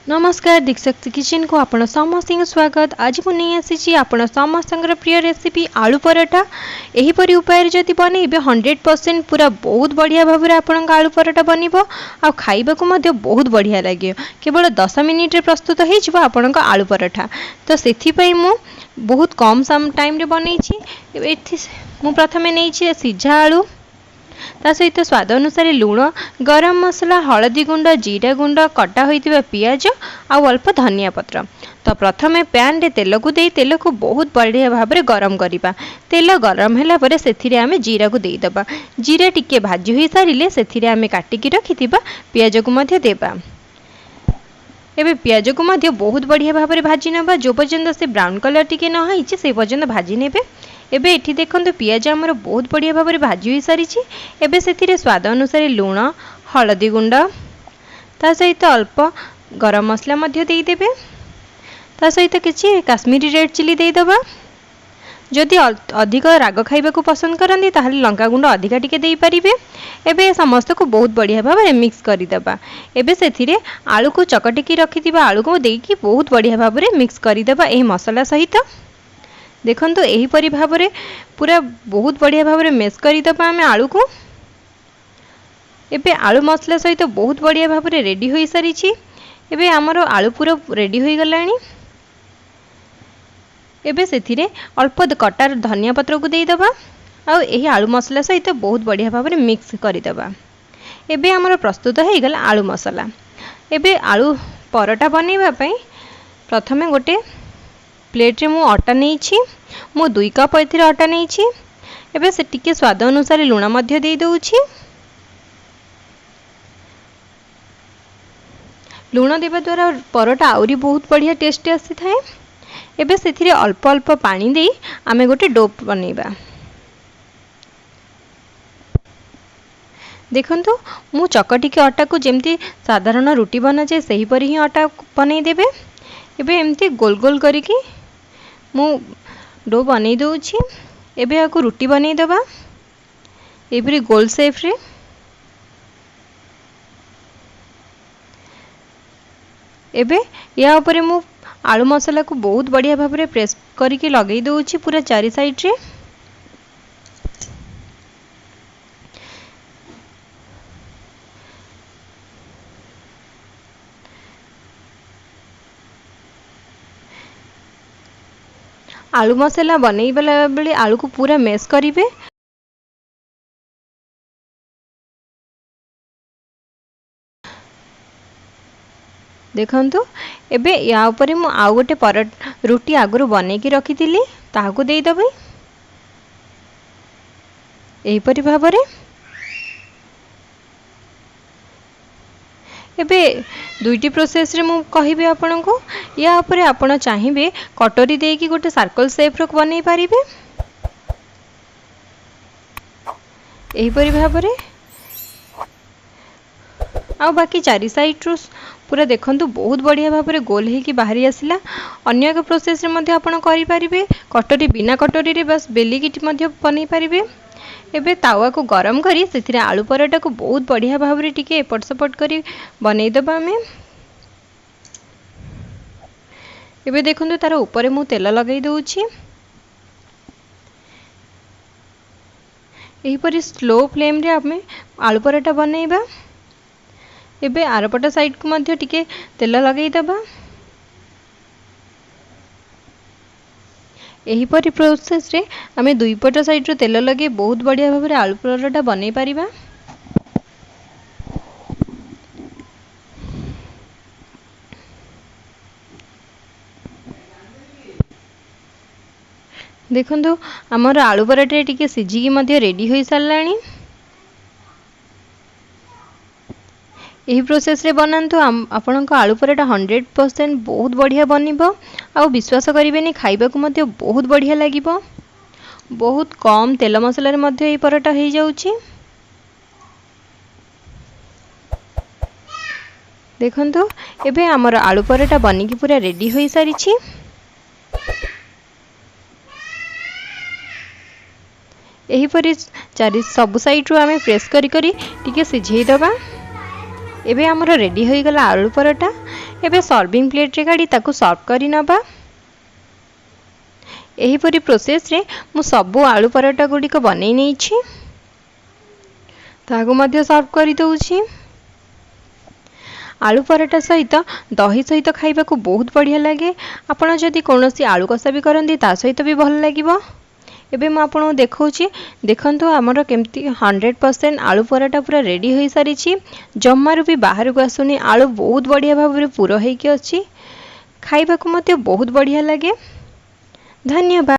नमस्कार दिक्शक्ति किचन को आपण समस्त स्वागत। आज मुझे नहीं आसी आपण समस्त प्रिय रेसिपी आलू पराठा। यहीपरि उपाय जदि बनइबे 100% पूरा बहुत बढ़िया भाव में आपण आलू पराठा बनइबो आ खाइबा को मध्य बहुत बढ़िया लगे। केवल 10 मिनिट रे प्रस्तुत हो जिवो आपण आलू पराठा। तो सेथि पई मु बहुत कम सम टाइम रे बनई छी। एथि मु प्रथमे नै छी सिझा आलू, ता सहित स्वाद अनुसार लुण, गरम मसला, हलदी गुंड, जीरा गुंड, कटा होइतिबा पियाज आ अल्प धनिया पत्र। तो प्रथमे पैन रे तेल को दे तेल को बहुत बढ़िया भाव में गरम करिबा। तेल गरम होला परे सेथिरे आमे जीरा को देई दबा। जीरा टिके भाजी होई सारिले सेथिरे आमे काटिकी रखितिबा पियाज को मध्य देबा। एबे पियाज को मध्य बहुत बढ़िया भाव में भाजी नबा। जो पर्यंत से ब्राउन कलर टिके न होइछि से पर्यंत भाजी नेबे। एबे एठी देखंतु पियाज हमर बहुत बढ़िया भाव में भाजी होई सारिछि। एबे सेथिरे स्वाद अनुसार लुण, हलदी गुंड, ता सहित अल्प गरम मसला मध्य देई देबे। ता सहित किछि काश्मीरी रेड चिली देई दबा। जदि अधिक राग खाइबा को पसंद करंदी ताहले लंका गुंड अधिका टिके देई परिबे। एबे समस्त को बहुत बढ़िया भाव में मिक्स करि दबा। एबे सेथिरे आलू को चकटिकी रखिथिबा आलू को देकी बहुत बढ़िया भाव में मिक्स करि दबा एही मसला सहित। देखंतु एही परि भाव में पूरा बहुत बढ़िया भाव में मिक्स करि दबा आमे आलू को। एबे आलू मसला सहित बहुत बढ़िया भाव में रेडी होई सारिछि। एबे हमर आलू पूरा रेडी होई गलानी। एबे सेथिरे अल्प कटा धनिया पत्र को देई दबा आ एही आलू मसला सहित बहुत बढ़िया भाव में मिक्स करि दबा। एबे हमर प्रस्तुत हो गला आलू मसला। एबे आलू परोटा बनैबा पई प्रथमे गोटे प्लेट रे मु आटा नै छी। मु 2 कप एथिरे आटा नै छी। एबे से टिके स्वाद अनुसार लूण मध्य देई दउ छी। लूण देबा द्वारा परोटा आउरी बहुत बढ़िया टेस्ट आसी थाए। एबे सेथिरे अल्प अल्प पानी देई आमे गोटे डो बनैबा। देखंतु मु चकटी के आटा को जेमती साधारण रोटी बना जाए सही परि ही आटा बनै देबे। एबे एमती गोल गोल करिकी मु डो बनै दउ छी। एबे आकु रोटी बनै दबा एपरि गोल शेप रे। एबे या ऊपर मु आलू मसला को बहुत बढ़िया भाव में प्रेस करके लगे दूची पूरा चारि साइड रे। आलू मसला बनैबला बेले आलू को पूरा मैश करिवे। देखंतु एबे या ऊपर मु आउ गोटे रोटी आगुरु बनै की रखिथिली ताहाकू देई दबै। एही परि भाव रे एबे दुईटी प्रोसेस रे मु कहिबे आपन को। या ऊपर आपन चाहिबे कटोरी देकी गोटे सर्कल शेप रो बनै पारिबे। एही परि भाव रे आ बाकी चारि साइड रो पूरा देखंतु बहुत बढ़िया भाव में गोल है कि बाहरी आसिला। अन्य एक प्रोसेस रे मध्य आपण करि परिबे। कटोरी बिना कटोरी रे बस बेली की मध्य बनै परिबे। एबे तावा को गरम करी सेथिरे आलू पराठा को बहुत बढ़िया भाव रे टिके एपट सपट करी बनै दबा हमें। एबे देखंतु तार ऊपर मु तेल लगाई दउ छी। एही परि स्लो फ्लेम रे हमें आलू पराठा बनैबा। एबे आरपटा साइड को मध्य टिके तेल लगाई दबा। एही परि प्रोसेस रे हमें दुई पट साइड रो तेल लगे बहुत बढ़िया भाव में आलू पराठा बनै पारिबा। देखंतु हमर आलू पराठा टिके सिझी मध्य रेडी होई सारलानी। यही प्रोसेस रे बनांतु आपण को आलू पराठा 100% बहुत बढ़िया बनिबो। आ विश्वास करिवेनी खाइबा को मध्य बहुत बढ़िया लागिबो। बहुत कम तेल मसला रे मध्य एही पराठा हेई जाउची। देखंतु एबे हमर आलू पराठा बनी की पूरा रेडी होई सारिछि। एही परि चारि सब साइड रो आमे प्रेस करी करी टिके सिझेई दबा। एबे हमर रेडी हो गला आलू पराठा। एबे सर्विंग प्लेट रे काढी ताकू सर्व करी नबा। एही परी प्रोसेस रे मु सबु आलू पराठा गुडी को बनै नै छी। ताकू मध्य सर्व करी दउछि। आलू पराठा सहित दही सहित खाइबा को बहुत बढ़िया लगे। आपण जदि कोनोसी आलू कसा भी करंदी ता सहित भी भल लागिबो। एबे म आपन देखौछि देखंतु हमर केमती 100% आलू पराठा पूरा रेडी होई सारी छी। जम्मारु भी बाहर को आसुनी। आलू बहुत बढ़िया भाबरे पूरा हेकि अछि। खाइबा को मते बहुत बढ़िया लगे। धन्यवाद।